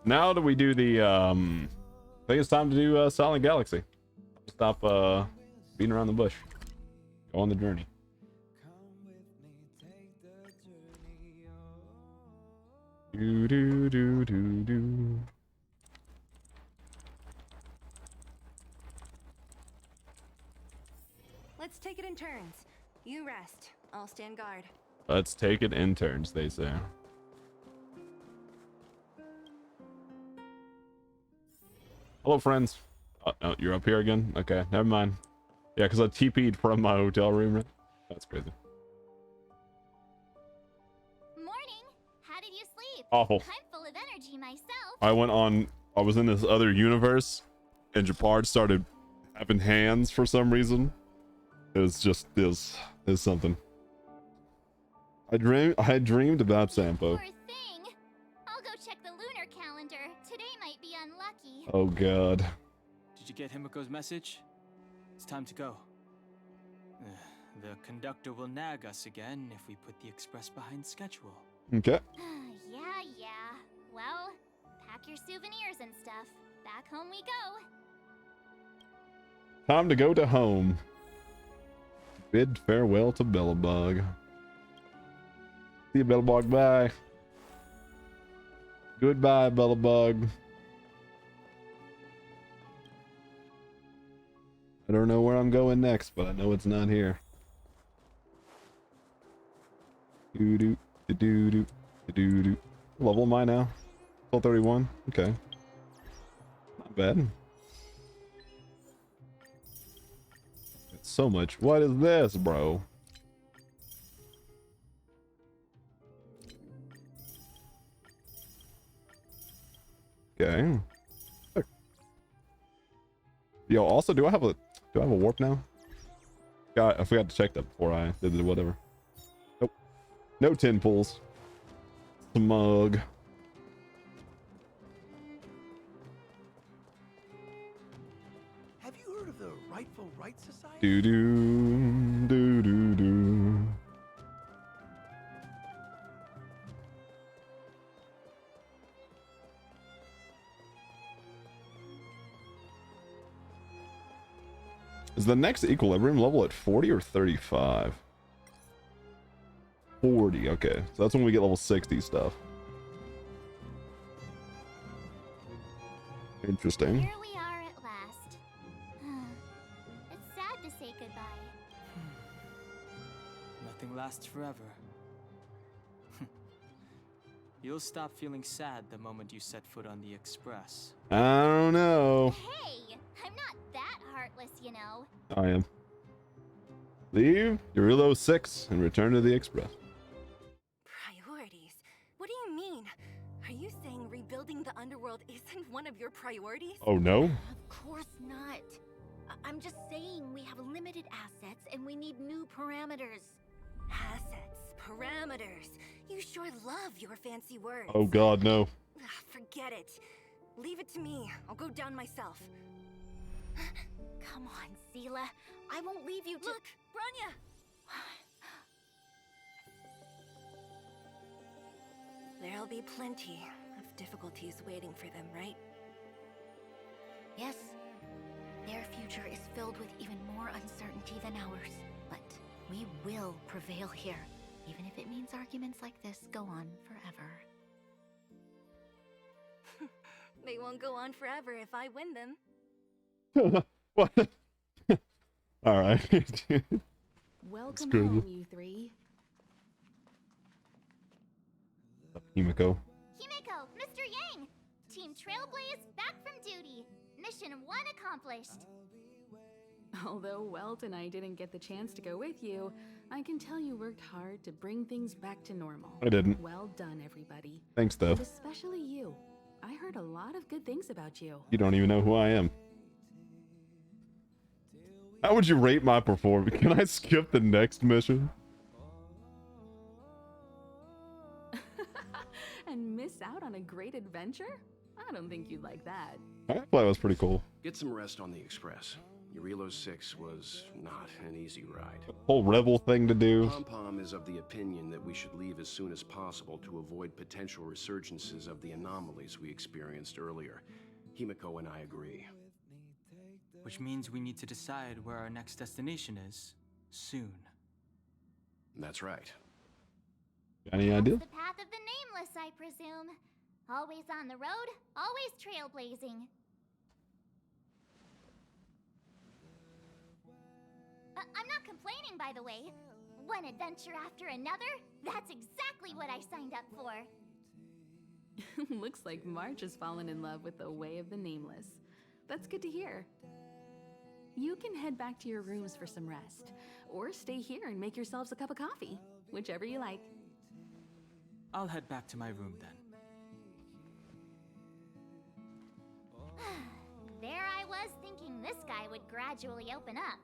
Now that we do the I think it's time to do Silent Galaxy. Stop beating around the bush. Go on the journey. Do do do do do. Let's take it in turns. You rest. I'll stand guard. Let's take it in turns, they say. Hello, friends. Oh, no, you're up here again? Okay, never mind. Yeah, because I TP'd from my hotel room. That's crazy. Morning. How did you sleep? Awful. I'm full of energy myself. I was in this other universe, and Japard started having hands for some reason. It was just, is something. I dreamed about Sampo. Poor thing. I'll go check the lunar calendar. Today might be unlucky. Oh god. Did you get Himiko's message? It's time to go. The conductor will nag us again if we put the express behind schedule. Okay. Yeah. Well, pack your souvenirs and stuff. Back home we go. Time to go to home. Bid farewell to Bellabug. See you, Bellabug. Bye. Goodbye, Bellabug. I don't know where I'm going next, but I know it's not here. Doo doo doo doo doo doo. What level am I now? Level 31. Okay. Not bad. It's so much. What is this, bro? Okay. Yo, also, do I have a warp now? God, I forgot to check that before I did the whatever. Nope. No 10 pulls. Smug. Have you heard of the Rightful Rights Society? Do do do do do. Is the next equilibrium level at 40 or 35? 40, okay. So that's when we get level 60 stuff. Interesting. Here we are at last. It's sad to say goodbye. Nothing lasts forever. You'll stop feeling sad the moment you set foot on the express. I don't know. Hey, I'm not that heartless, you know. I am. Leave JARILO-VI and return to the express. Priorities? What do you mean? Are you saying rebuilding the underworld isn't one of your priorities? Oh no? Of course not. I'm just saying we have limited assets and we need new parameters. Assets, parameters. You sure love your fancy words. Oh god, no. Forget it. Leave it to me. I'll go down myself. Come on, Seela. I won't leave you to— Look, Branya! There'll be plenty of difficulties waiting for them, right? Yes. Their future is filled with even more uncertainty than ours. But we will prevail here, even if it means arguments like this go on forever. They won't go on forever if I win them. What? Alright. Welcome crazy. home, you three. Himiko. Himiko, Mr. Yang! Team Trailblaze back from duty. Mission 1 accomplished. Although Welt and I didn't get the chance to go with you, I can tell you worked hard to bring things back to normal. I didn't. Well done, everybody. Thanks, though. And especially you. I heard a lot of good things about you. You don't even know who I am. How would you rate my performance? Can I skip the next mission? And miss out on a great adventure? I don't think you'd like that. I thought that was pretty cool. Get some rest on the express. JARILO-VI was not an easy ride. Whole rebel thing to do. Pom-Pom is of the opinion that we should leave as soon as possible to avoid potential resurgences of the anomalies we experienced earlier. Himiko and I agree. Which means we need to decide where our next destination is soon. That's right. Any idea? That's the path of the nameless, I presume. Always on the road, always trailblazing. I'm not complaining, by the way. One adventure after another, that's exactly what I signed up for. Looks like March has fallen in love with the way of the nameless. That's good to hear. You can head back to your rooms for some rest, or stay here and make yourselves a cup of coffee, whichever you like. I'll head back to my room then. There I was thinking this guy would gradually open up.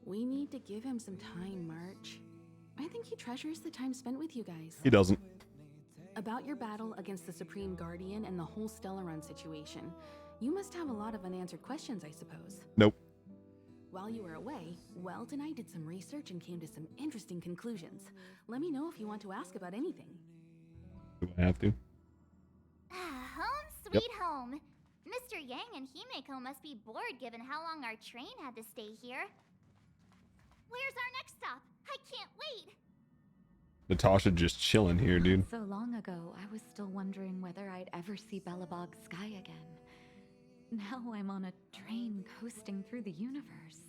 We need to give him some time, March. I think he treasures the time spent with you guys. He doesn't. About your battle against the Supreme Guardian and the whole Stellaron situation, you must have a lot of unanswered questions, I suppose. Nope. While you were away, Welt and I did some research and came to some interesting conclusions. Let me know if you want to ask about anything. Do I have to? Home sweet home. Mr. Yang and Himeko must be bored given how long our train had to stay here. Where's our next stop? I can't wait! Natasha just chilling here, dude. So long ago, I was still wondering whether I'd ever see Belobog's sky again. Now I'm on a train coasting through the universe.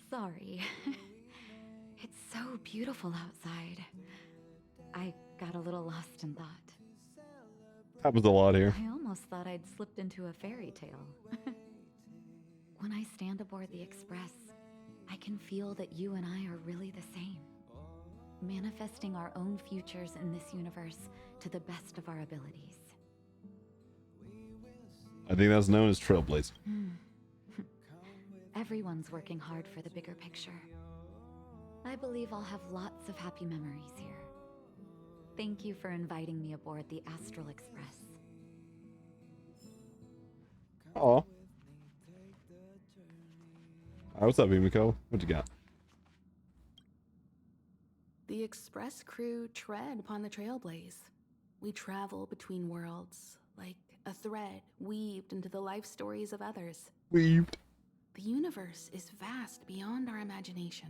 Sorry. It's so beautiful outside. I got a little lost in thought. Happens a lot here. I almost thought I'd slipped into a fairy tale. When I stand aboard the Express, I can feel that you and I are really the same. Manifesting our own futures in this universe to the best of our abilities. I think that's known as trailblaze. Everyone's working hard for the bigger picture. I believe I'll have lots of happy memories here. Thank you for inviting me aboard the Astral Express. Aw. What's up, Himiko? What you got? The Express crew tread upon the trailblaze. We travel between worlds, like a thread weaved into the life stories of others. Weaved. The universe is vast beyond our imagination.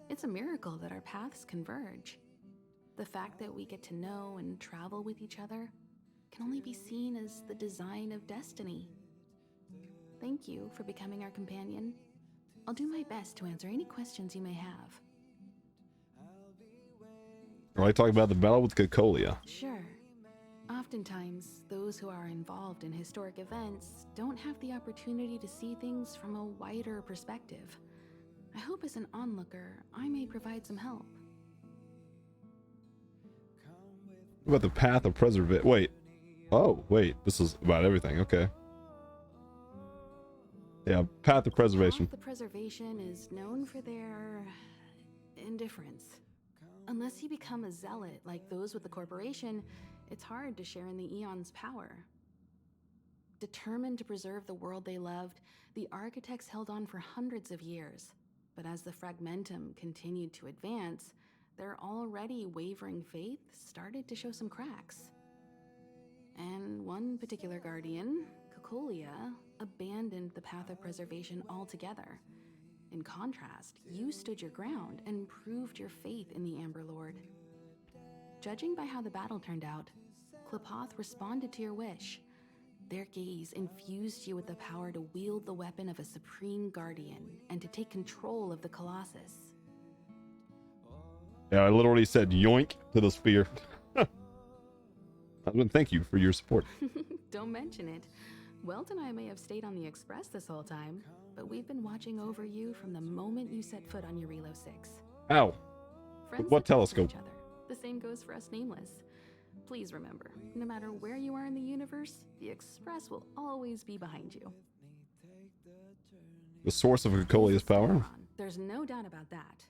It's a miracle that our paths converge. The fact that we get to know and travel with each other can only be seen as the design of destiny. Thank you for becoming our companion. I'll do my best to answer any questions you may have. Are I talking about the battle with Cocolia? Sure. Oftentimes, those who are involved in historic events don't have the opportunity to see things from a wider perspective. I hope as an onlooker, I may provide some help. What about the path of preservation? Wait. Oh, wait. This is about everything. Okay. Yeah, path of preservation. The preservation is known for their indifference. Unless you become a zealot like those with the corporation, it's hard to share in the Eon's power. Determined to preserve the world they loved, the architects held on for hundreds of years. But as the fragmentum continued to advance, their already wavering faith started to show some cracks. And one particular guardian, Cocolia, abandoned the path of preservation altogether. In contrast, you stood your ground and proved your faith in the Amber Lord. Judging by how the battle turned out, Qlipoth responded to your wish. Their gaze infused you with the power to wield the weapon of a supreme guardian and to take control of the Colossus. Yeah, I literally said yoink to the spear. Thank you for your support. Don't mention it. Welt and I may have stayed on the Express this whole time, but we've been watching over you from the moment you set foot on JARILO-VI. Ow. Friends What look out for telescope? each other. The same goes for us Nameless. Please remember, no matter where you are in the universe, the Express will always be behind you. The source of Cocolia's power? There's no doubt about that.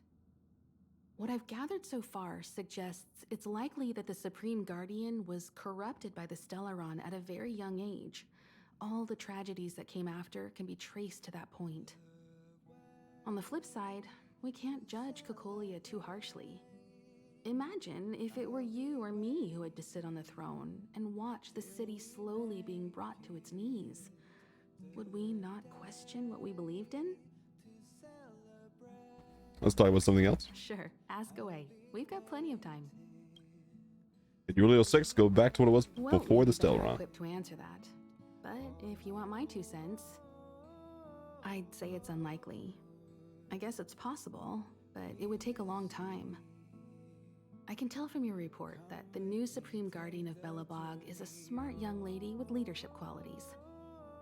What I've gathered so far suggests it's likely that the Supreme Guardian was corrupted by the Stellaron at a very young age, all the tragedies that came after can be traced to that point. On the flip side, we can't judge Cocolia too harshly. Imagine if it were you or me who had to sit on the throne and watch the city slowly being brought to its knees. Would we not question what we believed in? Let's talk about something else. Sure, ask away. We've got plenty of time. Did JARILO-VI go back to what it was Well, before the we'd be better Stellaron? equipped to answer that. But if you want my 2 cents, I'd say it's unlikely. I guess it's possible, but it would take a long time. I can tell from your report that the new Supreme Guardian of Belobog is a smart young lady with leadership qualities.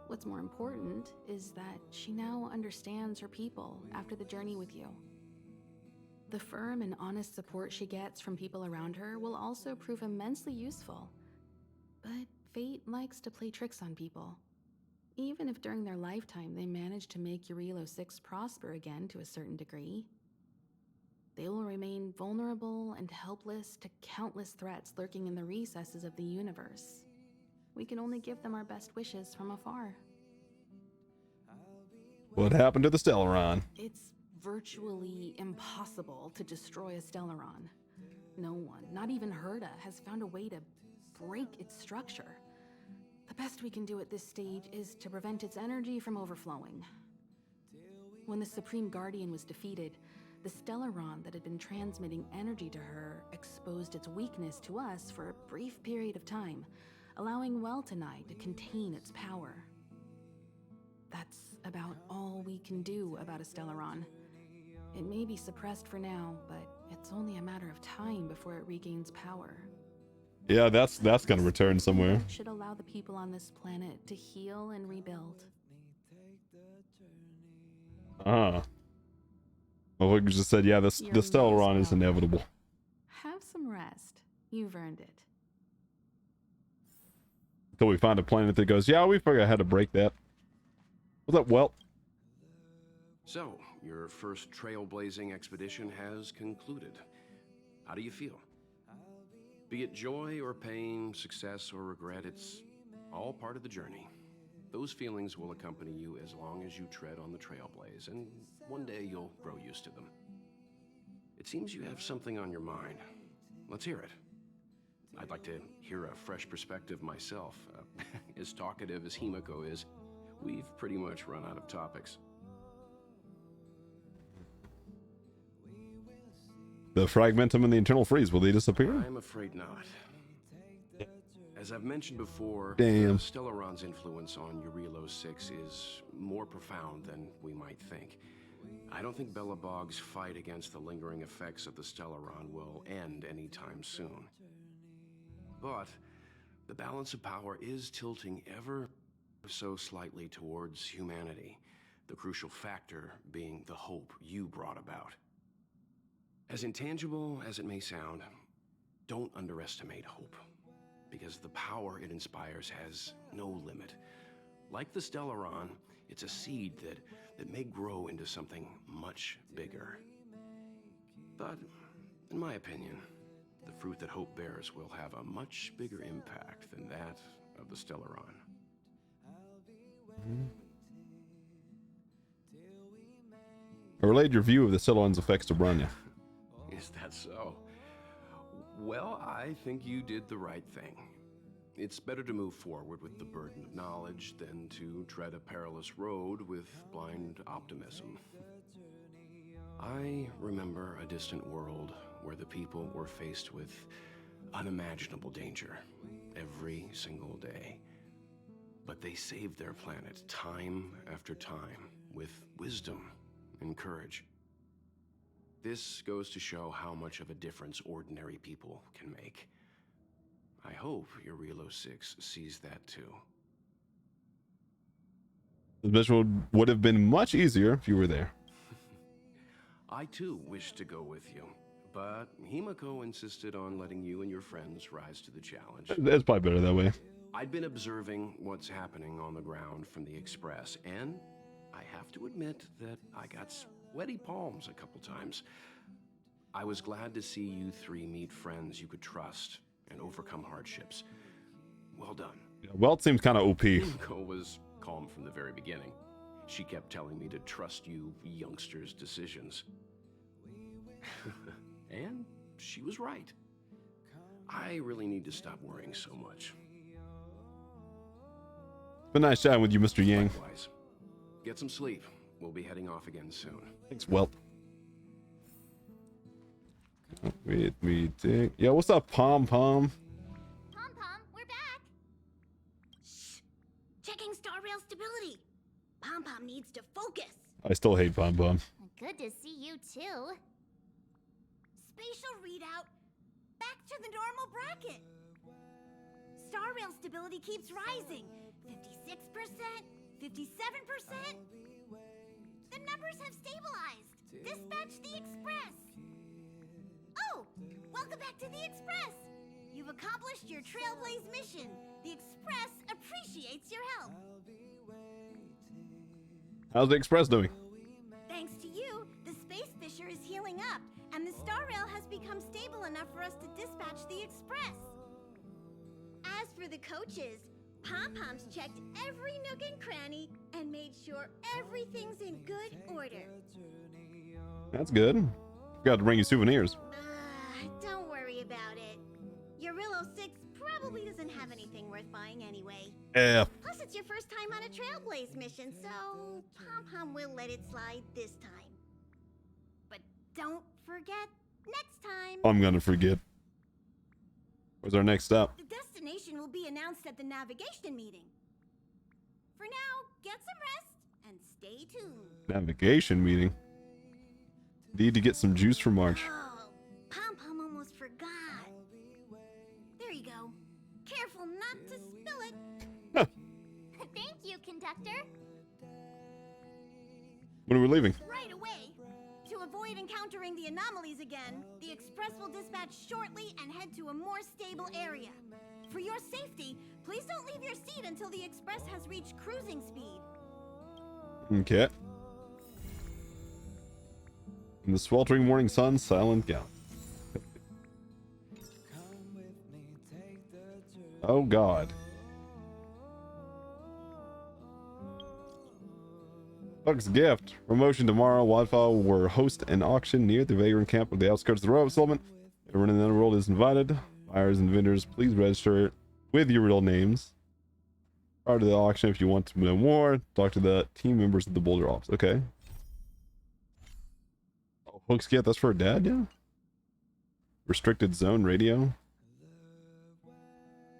What's more important is that she now understands her people after the journey with you. The firm and honest support she gets from people around her will also prove immensely useful. But fate likes to play tricks on people. Even if during their lifetime they manage to make JARILO-VI prosper again to a certain degree, they will remain vulnerable and helpless to countless threats lurking in the recesses of the universe. We can only give them our best wishes from afar. What happened to the Stellaron? It's virtually impossible to destroy a Stellaron. No one, not even Herta, has found a way to break its structure. The best we can do at this stage is to prevent its energy from overflowing. When the Supreme Guardian was defeated, the Stellaron that had been transmitting energy to her exposed its weakness to us for a brief period of time, allowing Weltenai to contain its power. That's about all we can do about a Stellaron. It may be suppressed for now, but it's only a matter of time before it regains power. Yeah, that's gonna return somewhere. That should allow the people on this planet to heal and rebuild. Well, we just said, yeah, the Stellaron is inevitable. Have some rest. You've earned it. Until we find a planet that goes, yeah, we figured out how to break that. What's up, Welt? So, your first trailblazing expedition has concluded. How do you feel? Be it joy or pain, success or regret, it's all part of the journey. Those feelings will accompany you as long as you tread on the trailblaze, and one day you'll grow used to them. It seems you have something on your mind. Let's hear it. I'd like to hear a fresh perspective myself. As talkative as Himiko is, we've pretty much run out of topics. The fragmentum and the internal freeze, will they disappear? I'm afraid not. As I've mentioned before, Damn. Stellaron's influence on JARILO-VI is more profound than we might think. I don't think Belobog's fight against the lingering effects of the Stellaron will end anytime soon. But the balance of power is tilting ever so slightly towards humanity, the crucial factor being the hope you brought about. As intangible as it may sound, don't underestimate hope, because the power it inspires has no limit. Like the Stellaron, it's a seed that may grow into something much bigger. But, in my opinion, the fruit that hope bears will have a much bigger impact than that of the Stellaron. I relayed your view of the Stellaron's effects to Branya. Is that so? Well, I think you did the right thing. It's better to move forward with the burden of knowledge than to tread a perilous road with blind optimism. I remember a distant world where the people were faced with unimaginable danger every single day. But they saved their planet time after time with wisdom and courage. This goes to show how much of a difference ordinary people can make. I hope JARILO-VI sees that too. This mission would have been much easier if you were there. I too wish to go with you, but Himiko insisted on letting you and your friends rise to the challenge. It's probably better that way. I'd been observing what's happening on the ground from the Express, and I have to admit that I got sweaty palms a couple times. I was glad to see you three meet friends you could trust and overcome hardships. Well, Well done. Yeah, Welt seems kind of OP. Himiko was calm from the very beginning. She kept telling me to trust you youngsters' decisions. And she was right. I really need to stop worrying so much. It's been nice chatting with you, Mr. Yang. Likewise. Get some sleep. We'll be heading off again soon. Thanks, Welt. Wait, me think. Yeah, what's up, Pom Pom? Pom-Pom, we're back. Shh! Checking star rail stability. Pom-Pom needs to focus. I still hate Pom Pom. Good to see you too. Spatial readout. Back to the normal bracket. Star rail stability keeps rising. 56%, 57%. The numbers have stabilized. Dispatch the Express. Oh, welcome back to the Express. You've accomplished your Trailblaze mission. The Express appreciates your help. How's the Express doing? Thanks to you, the Space Fisher is healing up, and the Star Rail has become stable enough for us to dispatch the Express. As for the coaches, Pom-Pom's checked every nook and cranny and made sure everything's in good order. That's good. Got to bring you souvenirs. Don't worry about it. JARILO-VI probably doesn't have anything worth buying anyway. Yeah. Plus, it's your first time on a Trailblaze mission, so Pom-Pom will let it slide this time. But don't forget next time. I'm gonna forget. Where's our next stop? The destination will be announced at the navigation meeting. For now, get some rest and stay tuned. Navigation meeting. Need to get some juice for March. Oh, Pom-Pom almost forgot. There you go. Careful not to spill it. Thank you, conductor. When are we leaving? Right away. To avoid encountering the anomalies again, the Express will dispatch shortly and head to a more stable area. For your safety, please don't leave your seat until the Express has reached cruising speed. Okay. In the sweltering morning sun, silent gown. Oh God. Buck's gift. Promotion tomorrow. Wildfire will host an auction near the vagrant camp on the outskirts of the road settlement. Everyone in the underworld is invited. Buyers and vendors, please register with your real names prior to the auction if you want to know more. Talk to the team members of the Boulder office. Okay. Oh, Hook's gift. That's for her dad, yeah? Restricted zone radio.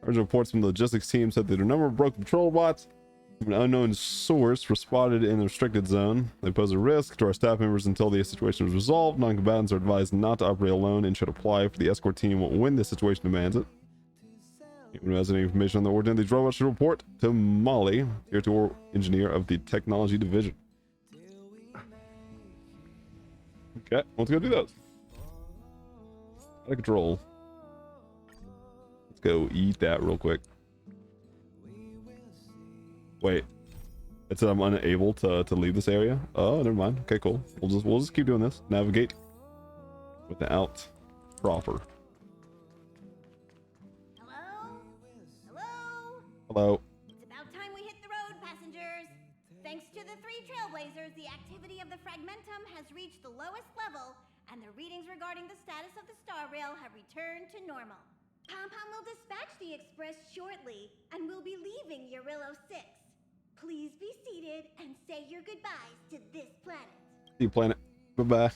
Original reports from the logistics team said that a number of broken patrol bots from an unknown source were spotted in the restricted zone. They pose a risk to our staff members until the situation is resolved. Non-combatants are advised not to operate alone and should apply for the escort team when the situation demands it. Anyone who has any information on the origin of these robots should report to Molly, tier 2 engineer of the technology division. Okay, let's go do those. Out of control. Let's go eat that real quick. Wait, it said I'm unable to leave this area. Oh, never mind. Okay, cool. We'll just keep doing this. Navigate without proper. Hello? Hello? Hello. It's about time we hit the road, passengers. Thanks to the 3 Trailblazers, the activity of the Fragmentum has reached the lowest level, and the readings regarding the status of the Star Rail have returned to normal. Pom-Pom will dispatch the Express shortly, and we'll be leaving JARILO-VI. Please be seated and say your goodbyes to this planet. See you, planet. Bye-bye.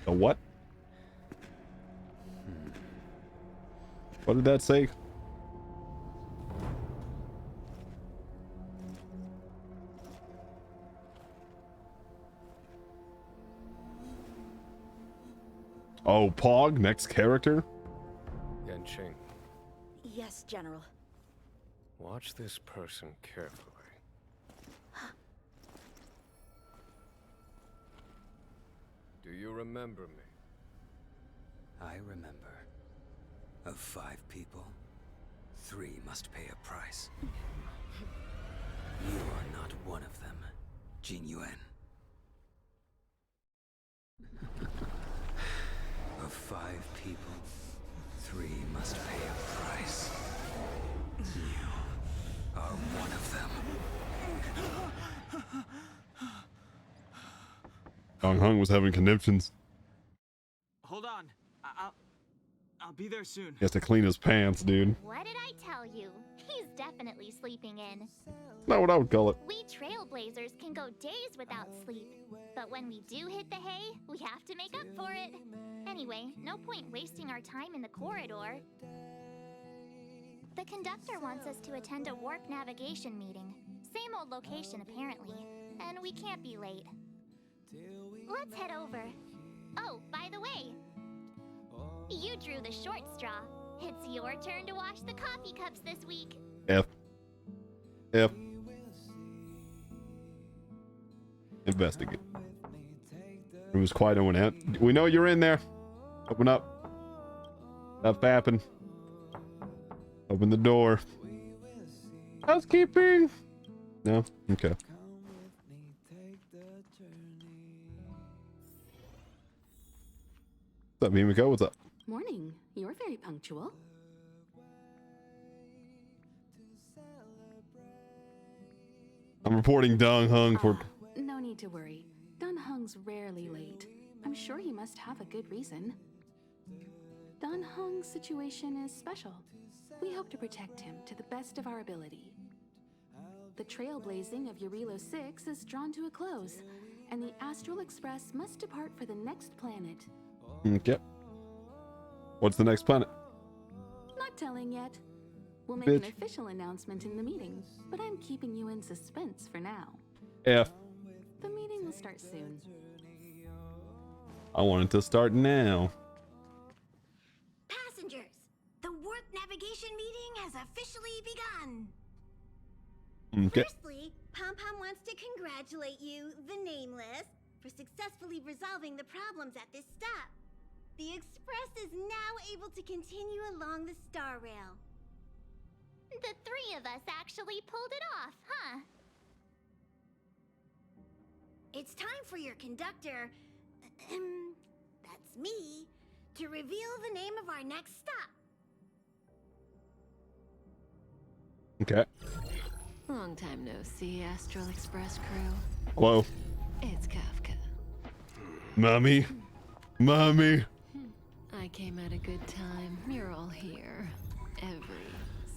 A what? What did that say? Oh, Pog, next character? Yanqing, Yes, General. watch this person carefully. Do you remember me? I remember. Of 5 people, 3 must pay a price. You are not one of them, Jin Yuan. must pay a price. You are one of them. Dong Hung was having conniptions. Hold on. I'll be there soon. He has to clean his pants, dude. What did I tell you? He's definitely sleeping in. Not what I would call it. We trailblazers can go days without sleep. But when we do hit the hay, we have to make up for it. Anyway, no point wasting our time in the corridor. The conductor wants us to attend a warp navigation meeting. Same old location, apparently. And we can't be late. Let's head over. Oh, by the way, you drew the short straw. It's your turn to wash the coffee cups this week. F. Investigate. It was quiet and went out. We know you're in there. Open up. Stop fapping. Open the door. Housekeeping. No? Okay. What's up, Mimiko? What's up? Morning. You're very punctual. I'm reporting Dong Hung for... No need to worry. Dun Hung's rarely late. I'm sure he must have a good reason. Dun Hung's situation is special. We hope to protect him to the best of our ability. The trailblazing of JARILO-VI is drawn to a close, and the Astral Express must depart for the next planet. Okay. What's the next planet? Not telling yet. We'll make an official announcement in the meeting, but I'm keeping you in suspense for now. F. The meeting will start soon. I want it to start now. Passengers, the warp navigation meeting has officially begun. Okay. Firstly, Pom Pom wants to congratulate you, the Nameless, for successfully resolving the problems at this stop. The Express is now able to continue along the Star Rail. The three of us actually pulled it off, huh? It's time for your conductor, that's me, to reveal the name of our next stop. Okay. Long time no see, Astral Express crew. Hello. It's Kafka. Mommy. Mommy. I came at a good time. You're all here. Every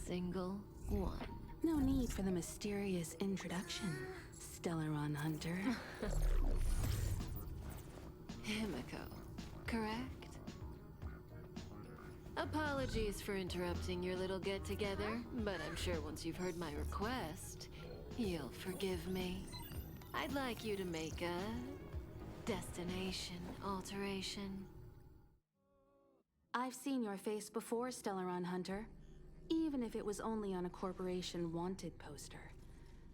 single one. No need for the mysterious introduction, Stellaron Hunter. Himiko, correct? Apologies for interrupting your little get-together, but I'm sure once you've heard my request, you'll forgive me. I'd like you to make a destination alteration. I've seen your face before, Stellaron Hunter. Even if it was only on a corporation wanted poster.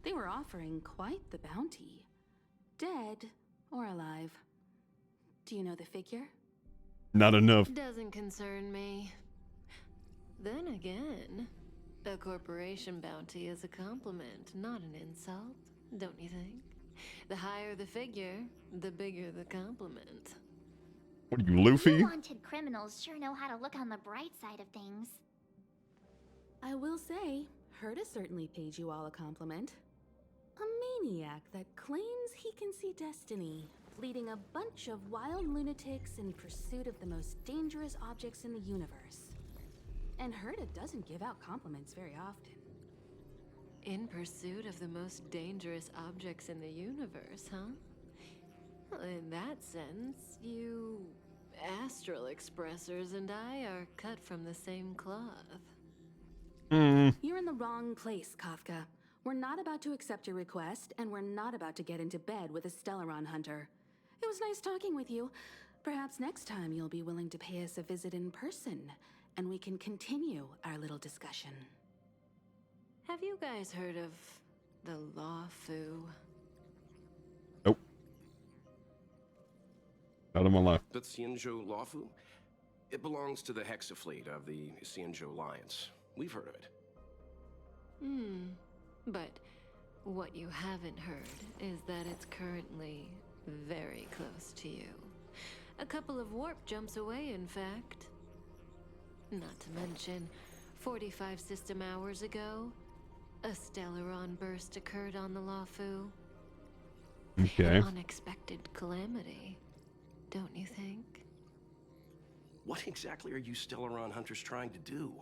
They were offering quite the bounty. Dead or alive. Do you know the figure? Not enough. Doesn't concern me. Then again, a corporation bounty is a compliment, not an insult, don't you think? The higher the figure, the bigger the compliment. What are you, Luffy? You wanted criminals sure know how to look on the bright side of things. I will say, Herta certainly paid you all a compliment. A maniac that claims he can see destiny, leading a bunch of wild lunatics in pursuit of the most dangerous objects in the universe. And Herta doesn't give out compliments very often. In pursuit of the most dangerous objects in the universe, huh? Well, in that sense, you Astral Expressers and I are cut from the same cloth. You're in the wrong place, Kafka. We're not about to accept your request, and we're not about to get into bed with a Stellaron Hunter. It was nice talking with you. Perhaps next time you'll be willing to pay us a visit in person, and we can continue our little discussion. Have you guys heard of the Law-Fu? Nope. Not in my life. The Xianzhou Lawfu? It belongs to the Hexafleet of the Xianzhou Alliance. We've heard of it. But what you haven't heard is that it's currently very close to you. A couple of warp jumps away, in fact. Not to mention, 45 system hours ago, a Stellaron burst occurred on the Lawfu. Okay. An unexpected calamity, don't you think? What exactly are you Stellaron hunters trying to do?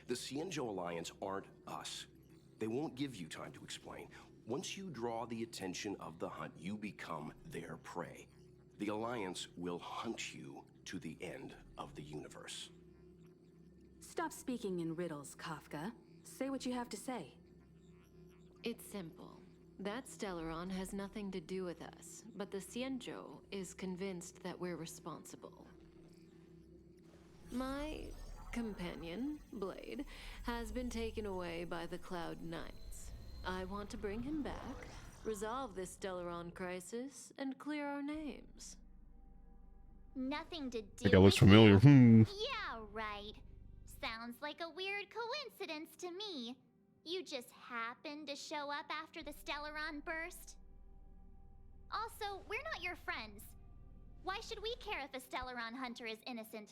The Xianzhou Alliance aren't us. They won't give you time to explain. Once you draw the attention of the hunt, you become their prey. The Alliance will hunt you to the end of the universe. Stop speaking in riddles, Kafka. Say what you have to say. It's simple. That Stellaron has nothing to do with us, but the Xianzhou is convinced that we're responsible. My companion, Blade, has been taken away by the Cloud Knights. I want to bring him back, resolve this Stellaron crisis, and clear our names. Nothing to do Think that looks with familiar. you? Yeah, right. Sounds like a weird coincidence to me. You just happened to show up after the Stellaron burst? Also, we're not your friends. Why should we care if a Stellaron hunter is innocent,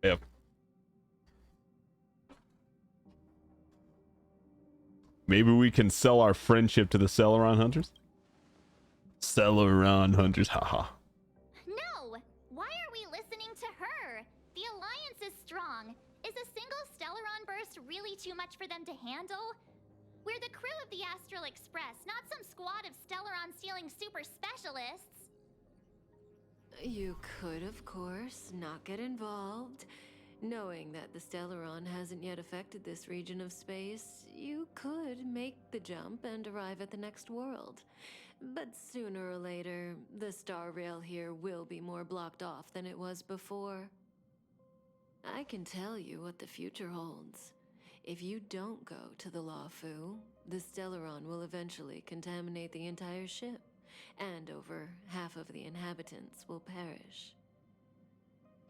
Yep. Maybe we can sell our friendship to the Stellaron hunters? Stellaron hunters, haha. No! Why are we listening to her? The Alliance is strong. Is a single Stellaron burst really too much for them to handle? We're the crew of the Astral Express, not some squad of Stellaron-stealing super specialists. You could, of course, not get involved. Knowing that the Stellaron hasn't yet affected this region of space, you could make the jump and arrive at the next world. But sooner or later, the star rail here will be more blocked off than it was before. I can tell you what the future holds. If you don't go to the Lawfu, the Stellaron will eventually contaminate the entire ship, and over half of the inhabitants will perish.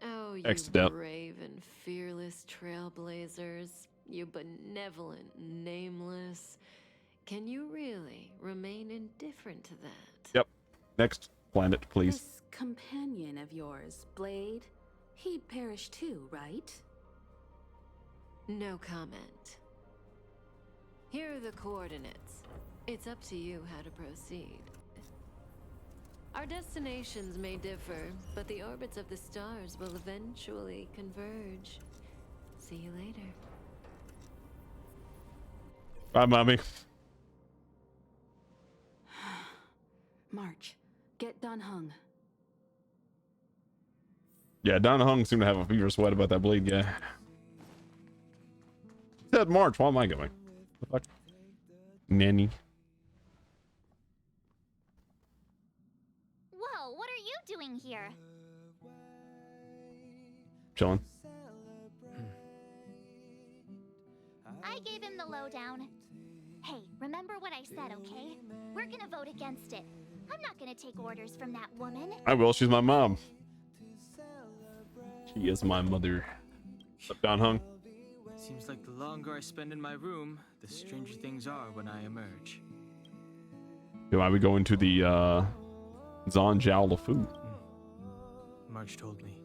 Oh, you brave and fearless trailblazers, you benevolent nameless. Can you really remain indifferent to that? Yep. Next planet, please. This companion of yours, Blade, he perished too, right? No comment. Here are the coordinates. It's up to you how to proceed. Our destinations may differ, but the orbits of the stars will eventually converge. See you later. Bye, mommy. March, get Dan Heng. Yeah, Don Hung seemed to have a fever sweat about that Blade guy. Said March, why am I going? The fuck? Nanny. Whoa, what are you doing here? Chilling. I gave him the lowdown. Hey, remember what I said, okay? We're gonna vote against it. I'm not gonna take orders from that woman. I will, she's my mom. She is my mother. What's up, Don Hung? Seems like the longer I spend in my room, the stranger things are when I emerge. Do I be going to the JARILO-VI? Marge told me.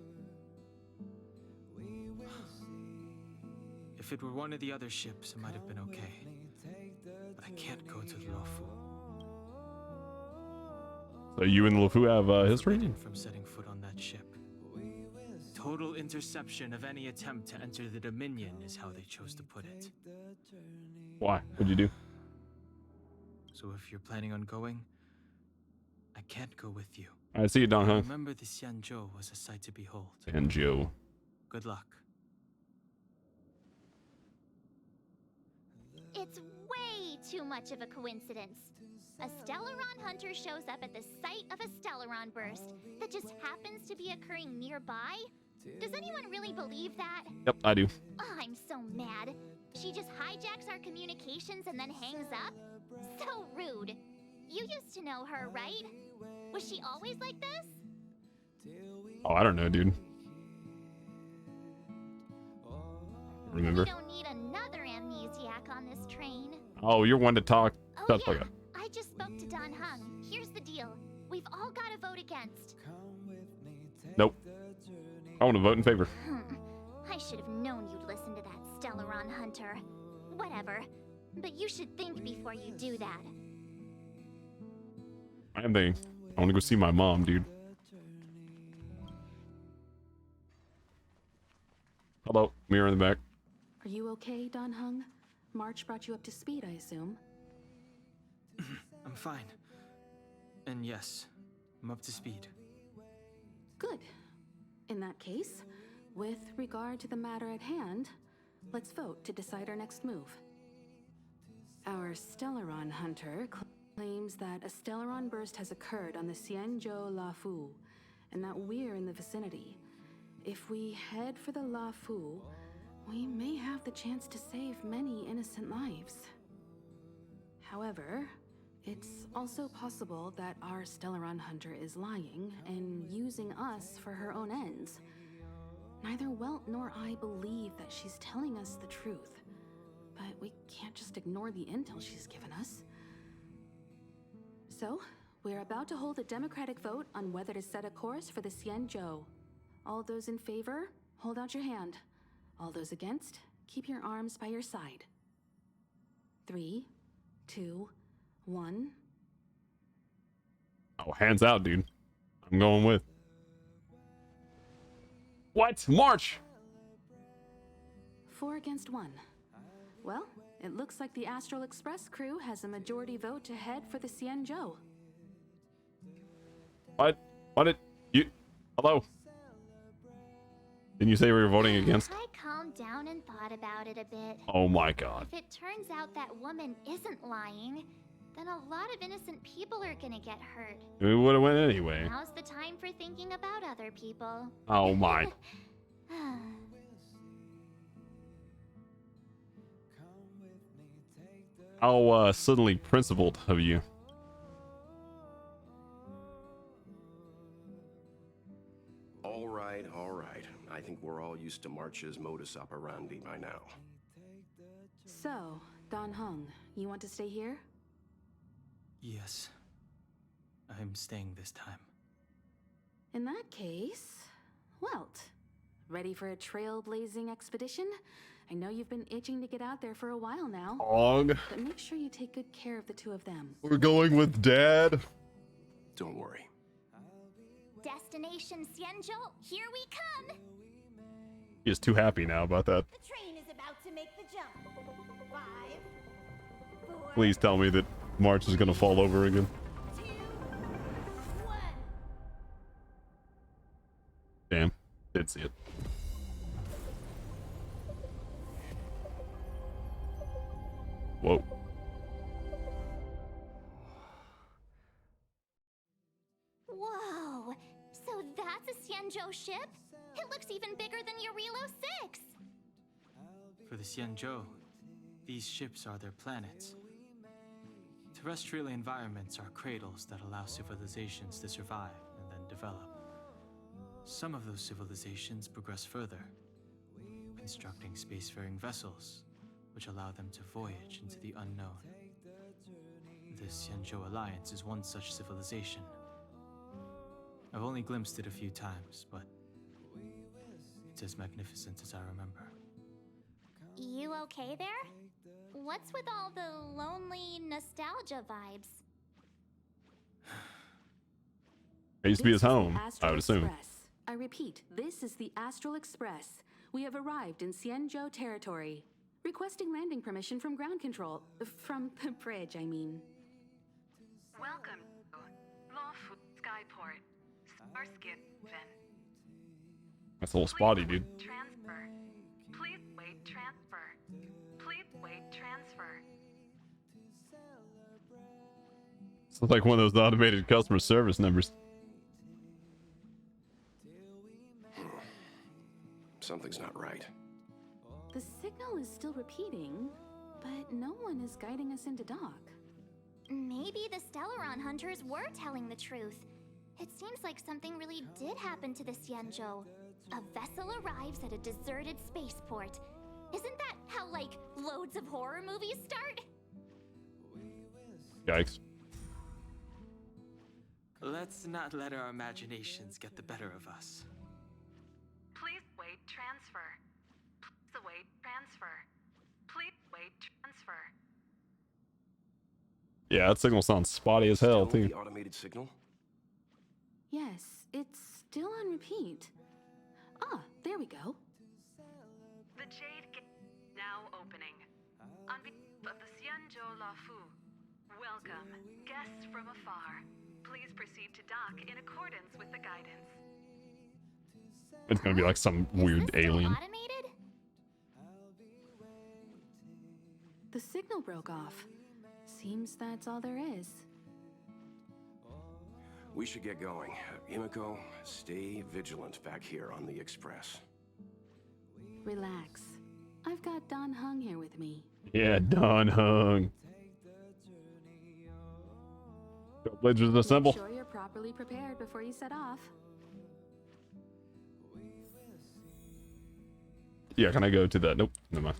If it were one of the other ships, it might have been okay. But I can't go to the Lawfu. So you and the LeFou have history? From setting foot on that ship. Total interception of any attempt to enter the Dominion is how they chose to put it. Why? What'd you do? So if you're planning on going, I can't go with you. I see you, Don Hung. Remember the Xianzhou was a sight to behold. And Joe. Good luck. It's way too much of a coincidence. A Stellaron hunter shows up at the site of a Stellaron burst that just happens to be occurring nearby? Does anyone really believe that? Yep, I do. Oh, I'm so mad. She just hijacks our communications and then hangs up? So rude. You used to know her, right? Was she always like this? Oh, I don't know, dude. Remember? We don't need another amnesiac on this train. Oh, you're one to talk. Oh, That's yeah. like I just spoke to Don Hung. Here's the deal. We've all got to vote against. Nope. I want to vote in favor. I should have known you'd listen to that Stellaron Hunter. Whatever. But you should think before you do that. I am thinking. I want to go see my mom, dude. Hello, mirror in the back. Are you okay, Don Hung? March brought you up to speed, I assume. I'm fine. And yes, I'm up to speed. Good. In that case, with regard to the matter at hand, let's vote to decide our next move. Our Stellaron Hunter claims that a Stellaron burst has occurred on the Xianzhou La Fu, and that we're in the vicinity. If we head for the La Fu, we may have the chance to save many innocent lives. However, it's also possible that our Stellaron Hunter is lying and using us for her own ends. Neither Welt nor I believe that she's telling us the truth, but we can't just ignore the intel she's given us. So, we're about to hold a democratic vote on whether to set a course for the Xianzhou. All those in favor, hold out your hand. All those against, keep your arms by your side. 3, 2, 1. Oh, hands out, dude. I'm going with. What? March! 4 against 1. Well, it looks like the Astral Express crew has a majority vote to head for the Xianzhou. What? What did you... Hello? Didn't you say we were voting against? I calmed down and thought about it a bit. Oh my god. If it turns out that woman isn't lying, then a lot of innocent people are gonna get hurt. We would have went anyway. Now's the time for thinking about other people. Oh my. How suddenly principled of you. All right, all right. I think we're all used to March's modus operandi by now. So, Don Hung, you want to stay here? Yes. I'm staying this time. In that case, Welt, ready for a trailblazing expedition? I know you've been itching to get out there for a while now. Og. But make sure you take good care of the two of them. We're going with Dad. Don't worry. Destination Xianzhou, here we come! He is too happy now about that. The train is about to make the jump. 5, 4, Please tell me that March is gonna fall over again. 2, 1. Damn. Did see it. Whoa. Whoa! So that's a Xianzhou ship? It looks even bigger than JARILO-VI! For the Xianzhou, these ships are their planets. Terrestrial environments are cradles that allow civilizations to survive and then develop. Some of those civilizations progress further, constructing spacefaring vessels, which allow them to voyage into the unknown. The Xianzhou Alliance is one such civilization. I've only glimpsed it a few times, but it's as magnificent as I remember. You okay there? What's with all the lonely nostalgia vibes? It used to be his This is the home, I Astral would assume. Express. I repeat, this is the Astral Express. We have arrived in Xianzhou territory. Requesting landing permission from ground control. From the bridge, I mean. Welcome to Lawful Skyport. Starskin Fin. That's a little spotty, dude. Transfer. Please wait transfer. Please wait transfer. It's like one of those automated customer service numbers. Something's not right. The signal is still repeating, but no one is guiding us into dock. Maybe the Stellaron hunters were telling the truth. It seems like something really did happen to the Xianzhou. A vessel arrives at a deserted spaceport. Isn't that how, like, loads of horror movies start? Yikes. Let's not let our imaginations get the better of us. Please wait transfer. await transfer. Please wait transfer. Yeah, that signal sounds spotty as hell, Still too. the automated signal? Yes, it's still on repeat. Ah, there we go. The Jade Gate now opening. On behalf of the Xianzhou Lafu, welcome, guests from afar. Please proceed to dock in accordance with the guidance. It's gonna be like some weird alien. Automated? The signal broke off. Seems that's all there is. We should get going. Himiko, stay vigilant back here on the Express. Relax. I've got Don Hung here with me. Yeah, Don Hung. Trailblazers assemble. Make sure you're properly prepared before you set off. Yeah, can I go to that? Nope, never mind.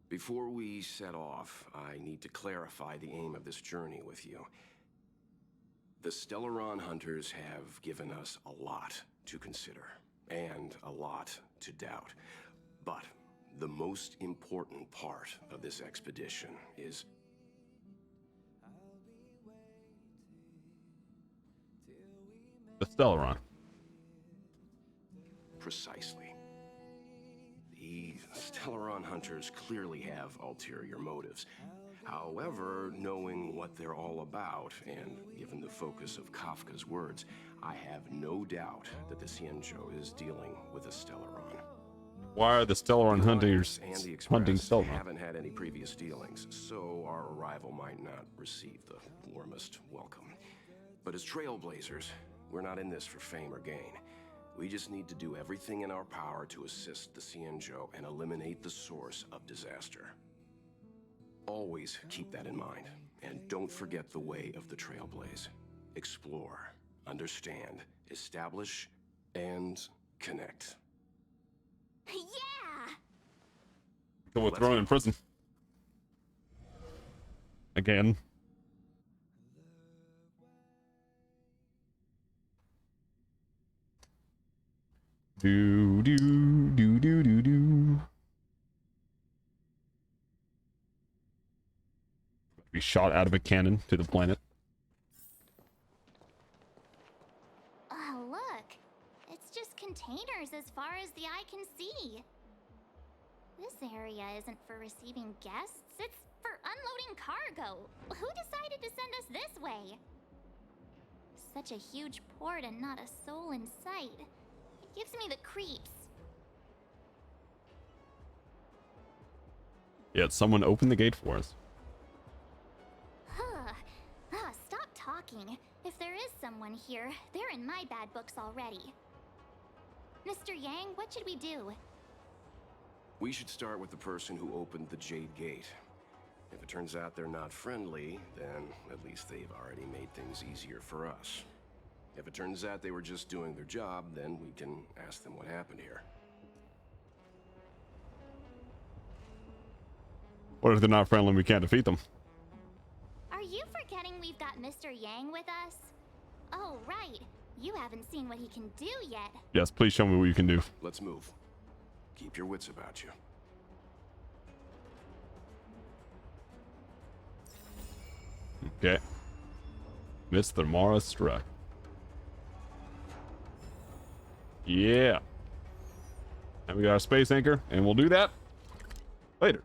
Before we set off, I need to clarify the aim of this journey with you. The Stellaron hunters have given us a lot to consider, and a lot to doubt. But the most important part of this expedition is The Stellaron. precisely. The Stellaron hunters clearly have ulterior motives. However, knowing what they're all about, and given the focus of Kafka's words, I have no doubt that the Xianzhou is dealing with a Stellaron. Why are the Stellaron hunters And the Express hunting Stellaron? haven't had any previous dealings, so our arrival might not receive the warmest welcome. But as trailblazers, we're not in this for fame or gain. We just need to do everything in our power to assist the Xianzhou and eliminate the source of disaster. Always keep that in mind, and don't forget the way of the Trailblaze. Explore, understand, establish, and connect. Yeah! So we're thrown in prison. Again. Do do do do do do. Be shot out of a cannon to the planet. Oh, look. It's just containers as far as the eye can see. This area isn't for receiving guests, it's for unloading cargo. Who decided to send us this way? Such a huge port and not a soul in sight. It gives me the creeps. Yeah, someone opened the gate for us. Stop talking. If there is someone here, they're in my bad books already. Mr. Yang, what should we do? We should start with the person who opened the Jade Gate. If it turns out they're not friendly, then at least they've already made things easier for us. If it turns out they were just doing their job, then we can ask them what happened here. What if they're not friendly and we can't defeat them? Are you forgetting we've got Mr. Yang with us? Oh, right. You haven't seen what he can do yet. Yes, please show me what you can do. Let's move. Keep your wits about you. Okay. Mr. Mara struck. Yeah. And we got our space anchor, and we'll do that later.